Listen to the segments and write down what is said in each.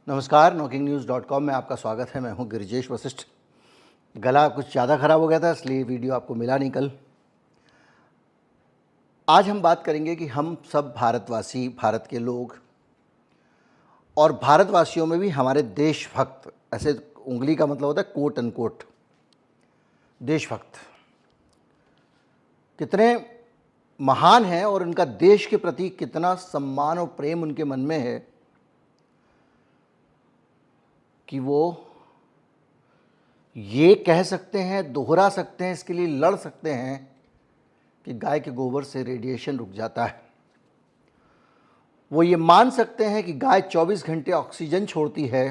नमस्कार, knocking-news.com में आपका स्वागत है। मैं हूं गिरिजेश वशिष्ठ। गला कुछ ज़्यादा ख़राब हो गया था, इसलिए वीडियो आपको मिला नहीं कल। आज हम बात करेंगे कि हम सब भारतवासी, भारत के लोग और भारतवासियों में भी हमारे देशभक्त, ऐसे उंगली का मतलब होता है कोट अनकोट देशभक्त, कितने महान हैं और उनका देश के प्रति कितना सम्मान और प्रेम उनके मन में है कि वो ये कह सकते हैं, दोहरा सकते हैं, इसके लिए लड़ सकते हैं कि गाय के गोबर से रेडिएशन रुक जाता है। वो ये मान सकते हैं कि गाय 24 घंटे ऑक्सीजन छोड़ती है।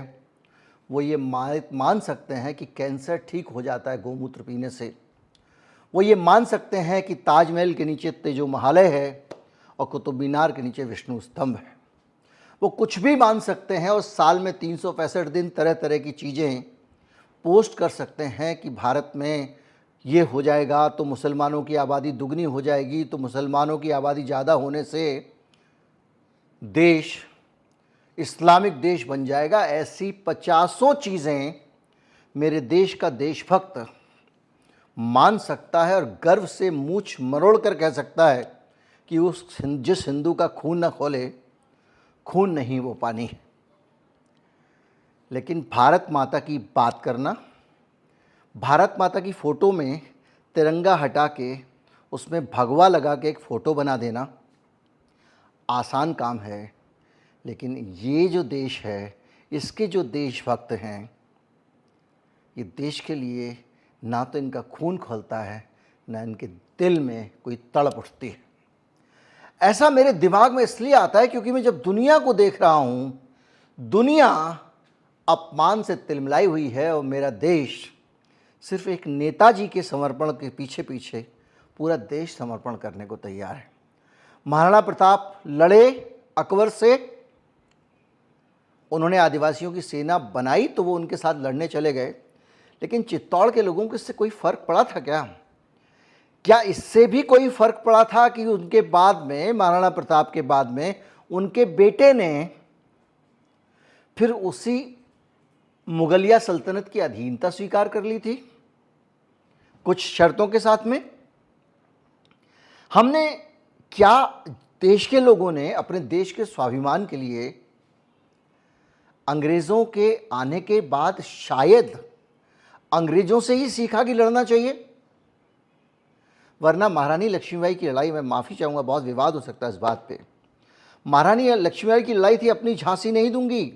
वो ये मान सकते हैं कि कैंसर ठीक हो जाता है गौमूत्र पीने से। वो ये मान सकते हैं कि ताजमहल के नीचे तेजो महालय है और कुतुब मीनार के नीचे विष्णु स्तंभ है। वो कुछ भी मान सकते हैं और साल में 365 दिन तरह तरह की चीज़ें पोस्ट कर सकते हैं कि भारत में ये हो जाएगा तो मुसलमानों की आबादी दुगनी हो जाएगी, तो मुसलमानों की आबादी ज़्यादा होने से देश इस्लामिक देश बन जाएगा। ऐसी 50 चीज़ें मेरे देश का देशभक्त मान सकता है और गर्व से मूंछ मरोड़ कर कह सकता है कि जिस हिंदू का खून न खोले, खून नहीं वो पानी। लेकिन भारत माता की बात करना, भारत माता की फ़ोटो में तिरंगा हटा के उसमें भगवा लगा के एक फ़ोटो बना देना आसान काम है। लेकिन ये जो देश है, इसके जो देशभक्त हैं, ये देश के लिए ना तो इनका खून खौलता है, ना इनके दिल में कोई तड़प उठती है। ऐसा मेरे दिमाग में इसलिए आता है क्योंकि मैं जब दुनिया को देख रहा हूँ, दुनिया अपमान से तिलमिलाई हुई है और मेरा देश सिर्फ एक नेताजी के समर्पण के पीछे पीछे पूरा देश समर्पण करने को तैयार है। महाराणा प्रताप लड़े अकबर से, उन्होंने आदिवासियों की सेना बनाई तो वो उनके साथ लड़ने चले गए, लेकिन चित्तौड़ के लोगों को इससे कोई फ़र्क पड़ा था क्या? क्या इससे भी कोई फ़र्क पड़ा था कि उनके बाद में, महाराणा प्रताप के बाद में, उनके बेटे ने फिर उसी मुगलिया सल्तनत की अधीनता स्वीकार कर ली थी कुछ शर्तों के साथ में? हमने क्या, देश के लोगों ने अपने देश के स्वाभिमान के लिए अंग्रेज़ों के आने के बाद शायद अंग्रेज़ों से ही सीखा कि लड़ना चाहिए? वरना महारानी लक्ष्मीबाई की लड़ाई, मैं माफ़ी चाहूँगा, बहुत विवाद हो सकता है इस बात पे। महारानी लक्ष्मीबाई की लड़ाई थी अपनी झांसी नहीं दूंगी,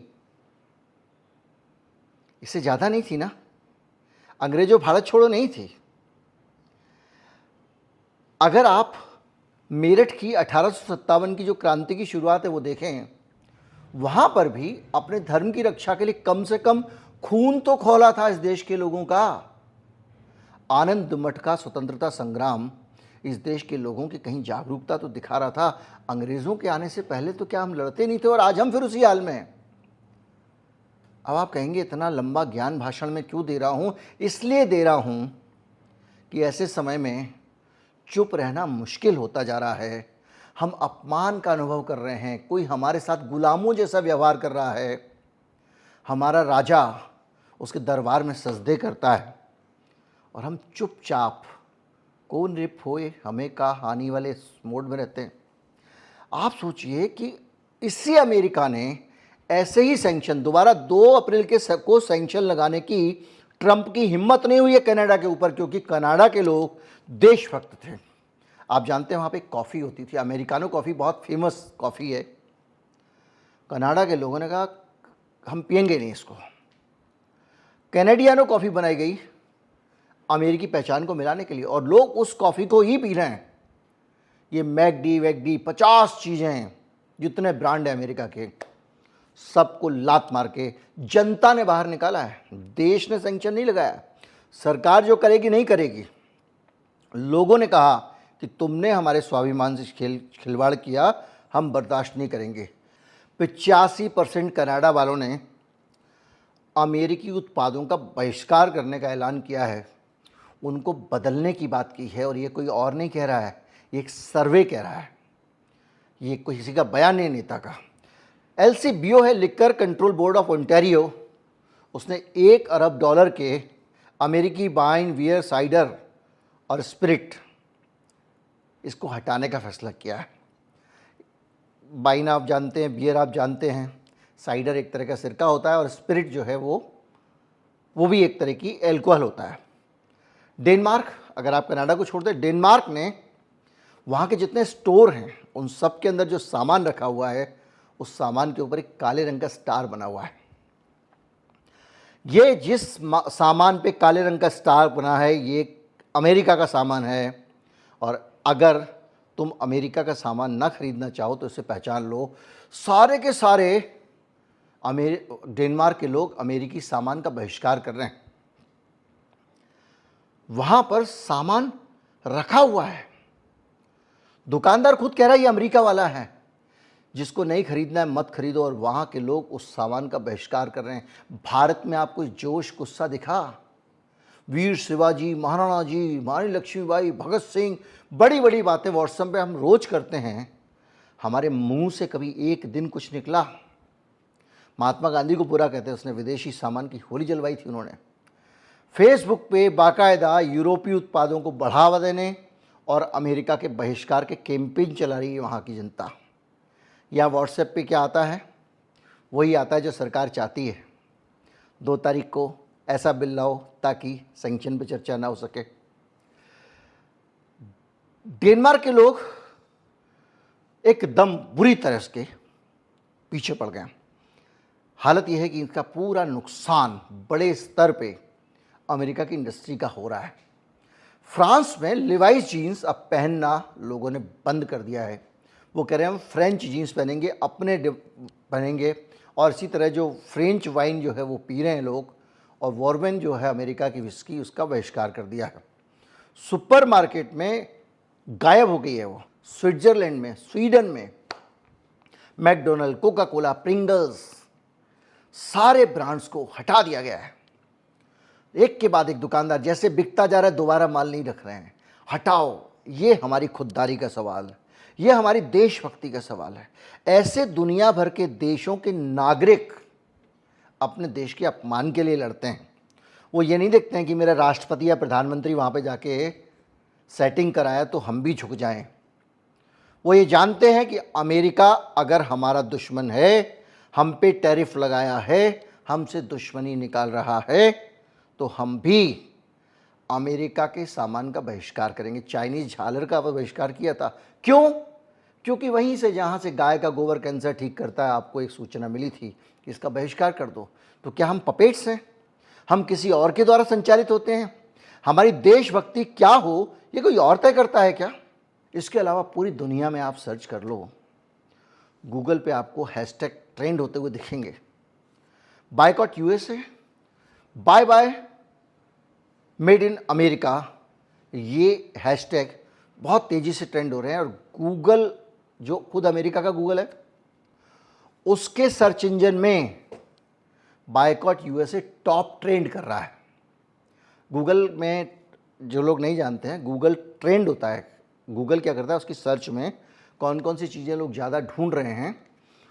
इससे ज़्यादा नहीं थी ना। अंग्रेज़ों भारत छोड़ो नहीं थी। अगर आप मेरठ की 1857 की जो क्रांति की शुरुआत है वो देखें, वहाँ पर भी अपने धर्म की रक्षा के लिए कम से कम खून तो खौला था इस देश के लोगों का। आनंद मठ का स्वतंत्रता संग्राम इस देश के लोगों की कहीं जागरूकता तो दिखा रहा था। अंग्रेज़ों के आने से पहले तो क्या हम लड़ते नहीं थे और आज हम फिर उसी हाल में हैं? अब आप कहेंगे इतना लंबा ज्ञान भाषण में क्यों दे रहा हूँ? इसलिए दे रहा हूँ कि ऐसे समय में चुप रहना मुश्किल होता जा रहा है। हम अपमान का अनुभव कर रहे हैं, कोई हमारे साथ गुलामों जैसा व्यवहार कर रहा है। हमारा राजा उसके दरबार में सजदे करता है और हम चुपचाप कौन रिप होए हमें का हानि वाले मोड में रहते हैं। आप सोचिए कि इसी अमेरिका ने ऐसे ही सैंक्शन दोबारा 2 अप्रैल के को सैंक्शन लगाने की ट्रंप की हिम्मत नहीं हुई है कनाडा के ऊपर, क्योंकि कनाडा के लोग देशभक्त थे। आप जानते हैं वहाँ पे एक कॉफ़ी होती थी, अमेरिकानो कॉफ़ी, बहुत फेमस कॉफ़ी है। कनाडा के लोगों ने कहा हम पियेंगे नहीं इसको। कैनेडियानो कॉफ़ी बनाई गई अमेरिकी पहचान को मिलाने के लिए और लोग उस कॉफ़ी को ही पी रहे हैं। ये मैकडी वैकडी 50 चीज़ें हैं, जितने ब्रांड है अमेरिका के, सबको लात मार के जनता ने बाहर निकाला है। देश ने सैंक्शन नहीं लगाया, सरकार जो करेगी नहीं करेगी। लोगों ने कहा कि तुमने हमारे स्वाभिमान से खिलवाड़ किया, हम बर्दाश्त नहीं करेंगे। 85% कनाडा वालों ने अमेरिकी उत्पादों का बहिष्कार करने का ऐलान किया है, उनको बदलने की बात की है। और ये कोई और नहीं कह रहा है, ये एक सर्वे कह रहा है, ये कोई किसी का बयान नहीं नेता का। LCBO है, liquor control board of Ontario, उसने $1 अरब के अमेरिकी वाइन, बियर, साइडर और स्पिरिट इसको हटाने का फैसला किया है। वाइन आप जानते हैं, बियर आप जानते हैं, साइडर एक तरह का सिरका होता है और स्पिरिट जो है वो भी एक तरह की एल्कोहल होता है। डेनमार्क, अगर आप कनाडा को छोड़ दें, डेनमार्क ने वहाँ के जितने स्टोर हैं उन सब के अंदर जो सामान रखा हुआ है उस सामान के ऊपर एक काले रंग का स्टार बना हुआ है। ये जिस सामान पे काले रंग का स्टार बना है ये अमेरिका का सामान है, और अगर तुम अमेरिका का सामान ना खरीदना चाहो तो इसे पहचान लो, सारे के सारे डेनमार्क के लोग अमेरिकी सामान का बहिष्कार कर रहे हैं। वहां पर सामान रखा हुआ है, दुकानदार खुद कह रहा है ये अमेरिका वाला है, जिसको नहीं खरीदना है मत खरीदो, और वहां के लोग उस सामान का बहिष्कार कर रहे हैं। भारत में आपको जोश गुस्सा दिखा? वीर शिवाजी, महाराणा जी, महारानी लक्ष्मीबाई, भगत सिंह, बड़ी बड़ी बातें व्हाट्सएप पे हम रोज करते हैं, हमारे मुंह से कभी एक दिन कुछ निकला? महात्मा गांधी को पूरा कहते हैं, उसने विदेशी सामान की होली जलवाई थी उन्होंने। फेसबुक पे बाकायदा यूरोपीय उत्पादों को बढ़ावा देने और अमेरिका के बहिष्कार के कैंपेन चला रही है वहाँ की जनता। या व्हाट्सएप पे क्या आता है? वही आता है जो सरकार चाहती है, 2 तारीख को ऐसा बिल लाओ ताकि सैंक्शन पे चर्चा ना हो सके। डेनमार्क के लोग एकदम बुरी तरह के पीछे पड़ गए। हालत यह है कि इनका पूरा नुकसान बड़े स्तर पे अमेरिका की इंडस्ट्री का हो रहा है। फ्रांस में लिवाइस जीन्स अब पहनना लोगों ने बंद कर दिया है। वो कह रहे हैं हम फ्रेंच जीन्स पहनेंगे, अपने पहनेंगे, और इसी तरह जो फ्रेंच वाइन जो है वो पी रहे हैं लोग, और वॉर्बन जो है अमेरिका की विस्की, उसका बहिष्कार कर दिया है। सुपरमार्केट में गायब हो गई है वो। स्विट्जरलैंड में, स्वीडन में मैकडोनल्ड, कोका कोला, प्रिंगल्स, सारे ब्रांड्स को हटा दिया गया है। एक के बाद एक दुकानदार जैसे बिकता जा रहा है दोबारा माल नहीं रख रहे हैं, हटाओ। ये हमारी खुददारी का सवाल है, ये हमारी देशभक्ति का सवाल है। ऐसे दुनिया भर के देशों के नागरिक अपने देश के अपमान के लिए लड़ते हैं। वो ये नहीं देखते हैं कि मेरा राष्ट्रपति या प्रधानमंत्री वहाँ पे जाके सेटिंग कराया तो हम भी झुक जाएं। वो ये जानते हैं कि अमेरिका अगर हमारा दुश्मन है, हम पे टैरिफ लगाया है, हमसे दुश्मनी निकाल रहा है, तो हम भी अमेरिका के सामान का बहिष्कार करेंगे। चाइनीज़ झालर का बहिष्कार किया था, क्यों? क्योंकि वहीं से जहाँ से गाय का गोबर कैंसर ठीक करता है, आपको एक सूचना मिली थी कि इसका बहिष्कार कर दो। तो क्या हम पपेट्स हैं? हम किसी और के द्वारा संचालित होते हैं? हमारी देशभक्ति क्या हो ये कोई और तय करता है क्या? इसके अलावा पूरी दुनिया में आप सर्च कर लो, गूगल पे आपको हैशटैग ट्रेंड होते हुए दिखेंगे। Boycott USA, bye bye made in America, ये हैशटैग बहुत तेज़ी से ट्रेंड हो रहे हैं। और गूगल, जो खुद अमेरिका का गूगल है, उसके सर्च इंजन में बायकॉट यूएसए टॉप ट्रेंड कर रहा है। गूगल में जो लोग नहीं जानते हैं, गूगल ट्रेंड होता है। गूगल क्या करता है, उसकी सर्च में कौन कौन सी चीज़ें लोग ज़्यादा ढूंढ रहे हैं,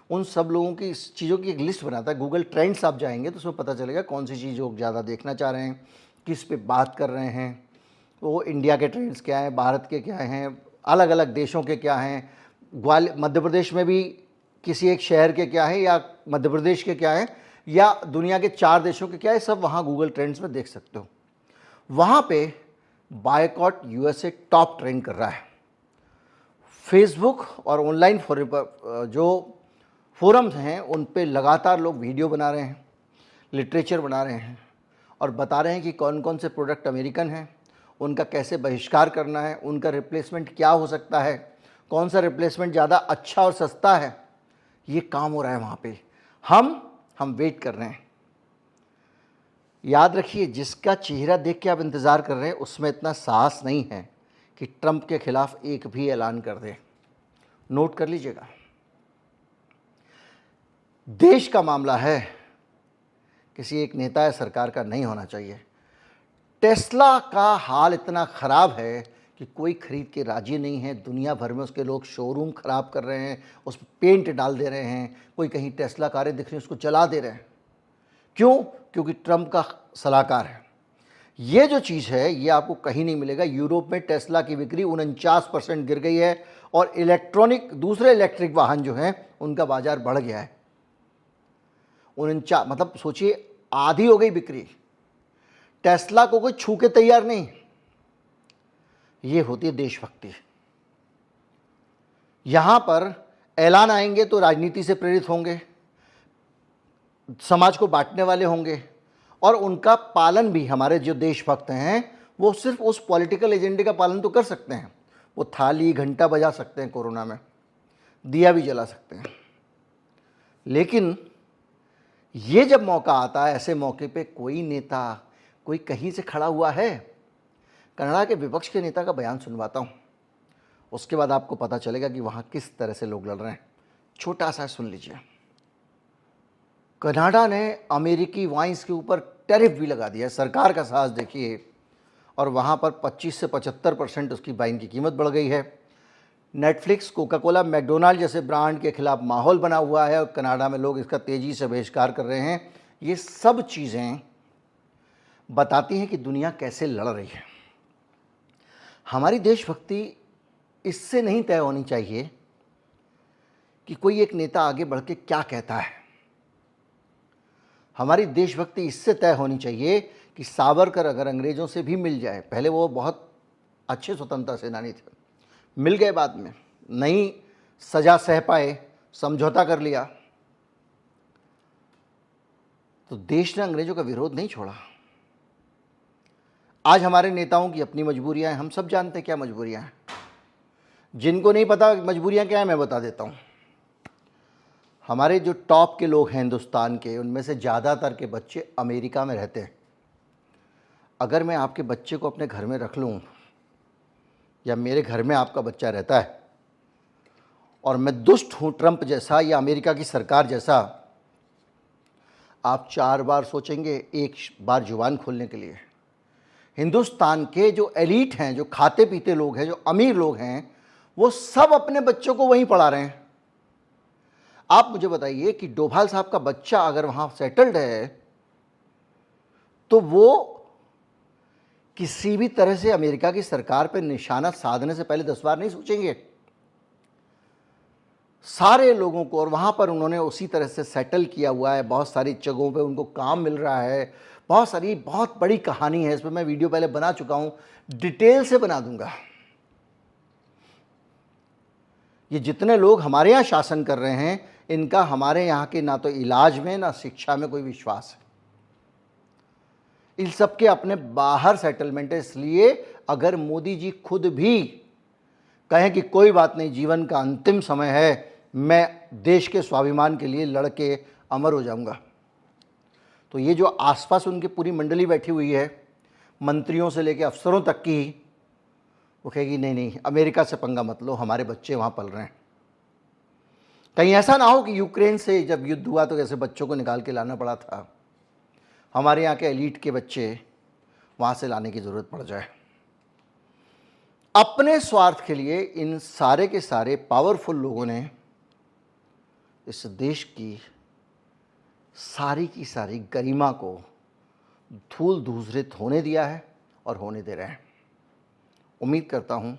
उन सब लोगों की चीज़ों की एक लिस्ट बनाता है। गूगल ट्रेंड्स आप जाएंगे तो उसमें पता चलेगा कौन सी चीज़ लोग ज़्यादा देखना चाह रहे हैं, किस पे बात कर रहे हैं। वो इंडिया के ट्रेंड्स क्या हैं, भारत के क्या हैं, अलग अलग देशों के क्या हैं, मध्य प्रदेश में भी किसी एक शहर के क्या है, या मध्य प्रदेश के क्या है, या दुनिया के 4 देशों के क्या है, सब वहाँ गूगल ट्रेंड्स में देख सकते हो। वहाँ पे बायकॉट यूएसए टॉप ट्रेंड कर रहा है। फेसबुक और ऑनलाइन जो फोरम्स हैं उन पे लगातार लोग वीडियो बना रहे हैं, लिटरेचर बना रहे हैं, और बता रहे हैं कि कौन कौन से प्रोडक्ट अमेरिकन हैं, उनका कैसे बहिष्कार करना है, उनका रिप्लेसमेंट क्या हो सकता है, कौन सा रिप्लेसमेंट ज़्यादा अच्छा और सस्ता है। ये काम हो रहा है वहाँ पे। हम वेट कर रहे हैं। याद रखिए, जिसका चेहरा देख के आप इंतज़ार कर रहे हैं उसमें इतना साहस नहीं है कि ट्रंप के खिलाफ एक भी ऐलान कर दे। नोट कर लीजिएगा, देश का मामला है, किसी एक नेता या सरकार का नहीं होना चाहिए। टेस्ला का हाल इतना ख़राब है कि कोई खरीद के राजी नहीं है। दुनिया भर में उसके लोग शोरूम ख़राब कर रहे हैं, उस पर पेंट डाल दे रहे हैं, कोई कहीं टेस्ला कारें दिख रही हैं उसको जला दे रहे हैं। क्यों? क्योंकि ट्रंप का सलाहकार है। ये जो चीज़ है ये आपको कहीं नहीं मिलेगा। यूरोप में टेस्ला की बिक्री 49% गिर गई है और दूसरे इलेक्ट्रिक वाहन जो हैं उनका बाजार बढ़ गया है। 49 मतलब सोचिए आधी हो गई बिक्री। टेस्ला को कोई छू के तैयार नहीं। ये होती है देशभक्ति। यहां पर ऐलान आएंगे तो राजनीति से प्रेरित होंगे, समाज को बांटने वाले होंगे और उनका पालन भी हमारे जो देशभक्त हैं वो सिर्फ उस पॉलिटिकल एजेंडे का पालन तो कर सकते हैं। वो थाली घंटा बजा सकते हैं, कोरोना में दिया भी जला सकते हैं, लेकिन ये जब मौका आता है, ऐसे मौके पे कोई नेता कोई कहीं से खड़ा हुआ है। कनाडा के विपक्ष के नेता का बयान सुनवाता हूँ, उसके बाद आपको पता चलेगा कि वहाँ किस तरह से लोग लड़ रहे हैं। छोटा सा सुन लीजिए। कनाडा ने अमेरिकी वाइन्स के ऊपर टैरिफ भी लगा दिया है। सरकार का साहस देखिए। और वहाँ पर 25 से 75% उसकी वाइन की कीमत बढ़ गई है। नेटफ्लिक्स, कोका कोला, मैकडोनाल्ड जैसे ब्रांड के खिलाफ माहौल बना हुआ है और कनाडा में लोग इसका तेज़ी से बहिष्कार कर रहे हैं। ये सब चीज़ें बताती हैं कि दुनिया कैसे लड़ रही है। हमारी देशभक्ति इससे नहीं तय होनी चाहिए कि कोई एक नेता आगे बढ़ के क्या कहता है। हमारी देशभक्ति इससे तय होनी चाहिए कि सावरकर अगर अंग्रेज़ों से भी मिल जाए, पहले वो बहुत अच्छे स्वतंत्रता सेनानी थे, मिल गए, बाद में नहीं सजा सह पाए, समझौता कर लिया, तो देश ने अंग्रेज़ों का विरोध नहीं छोड़ा। आज हमारे नेताओं की अपनी मजबूरियां हैं, हम सब जानते हैं क्या मजबूरियां हैं। जिनको नहीं पता मजबूरियां क्या है, मैं बता देता हूं। हमारे जो टॉप के लोग हैं हिंदुस्तान के, उनमें से ज़्यादातर के बच्चे अमेरिका में रहते हैं। अगर मैं आपके बच्चे को अपने घर में रख लूँ या मेरे घर में आपका बच्चा रहता है और मैं दुष्ट हूँ ट्रंप जैसा या अमेरिका की सरकार जैसा, आप 4 बार सोचेंगे एक बार जुबान खोलने के लिए। हिंदुस्तान के जो एलीट हैं, जो खाते पीते लोग हैं, जो अमीर लोग हैं, वो सब अपने बच्चों को वहीं पढ़ा रहे हैं। आप मुझे बताइए कि डोभाल साहब का बच्चा अगर वहां सेटल्ड है तो वो किसी भी तरह से अमेरिका की सरकार पर निशाना साधने से पहले 10 बार नहीं सोचेंगे। सारे लोगों को, और वहाँ पर उन्होंने उसी तरह से सेटल किया हुआ है। बहुत सारी जगहों पे उनको काम मिल रहा है। बहुत बड़ी कहानी है। इस पर मैं वीडियो पहले बना चुका हूँ, डिटेल से बना दूंगा। ये जितने लोग हमारे यहाँ शासन कर रहे हैं, इनका हमारे यहाँ के ना तो इलाज में ना शिक्षा में कोई विश्वास है। इन सब के अपने बाहर सेटलमेंट है। इसलिए अगर मोदी जी खुद भी कहें कि कोई बात नहीं, जीवन का अंतिम समय है, मैं देश के स्वाभिमान के लिए लड़ के अमर हो जाऊंगा, तो ये जो आसपास उनकी पूरी मंडली बैठी हुई है, मंत्रियों से लेकर अफसरों तक की, वो कहेगी नहीं नहीं, अमेरिका से पंगा मत लो, हमारे बच्चे वहाँ पल रहे हैं। कहीं ऐसा ना हो कि यूक्रेन से जब युद्ध हुआ तो कैसे बच्चों को निकाल के लाना पड़ा था, हमारे यहाँ के एलीट के बच्चे वहाँ से लाने की ज़रूरत पड़ जाए। अपने स्वार्थ के लिए इन सारे के सारे पावरफुल लोगों ने इस देश की सारी गरिमा को धूल धूसरित होने दिया है और होने दे रहे हैं। उम्मीद करता हूँ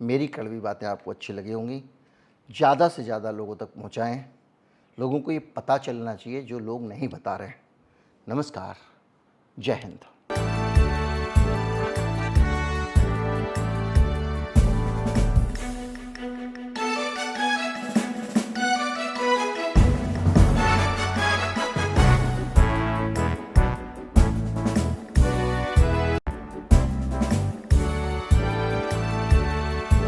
मेरी कड़वी बातें आपको अच्छी लगी होंगी। ज़्यादा से ज़्यादा लोगों तक पहुँचाएँ। लोगों को ये पता चलना चाहिए जो लोग नहीं बता रहे हैं। नमस्कार, जय हिंद।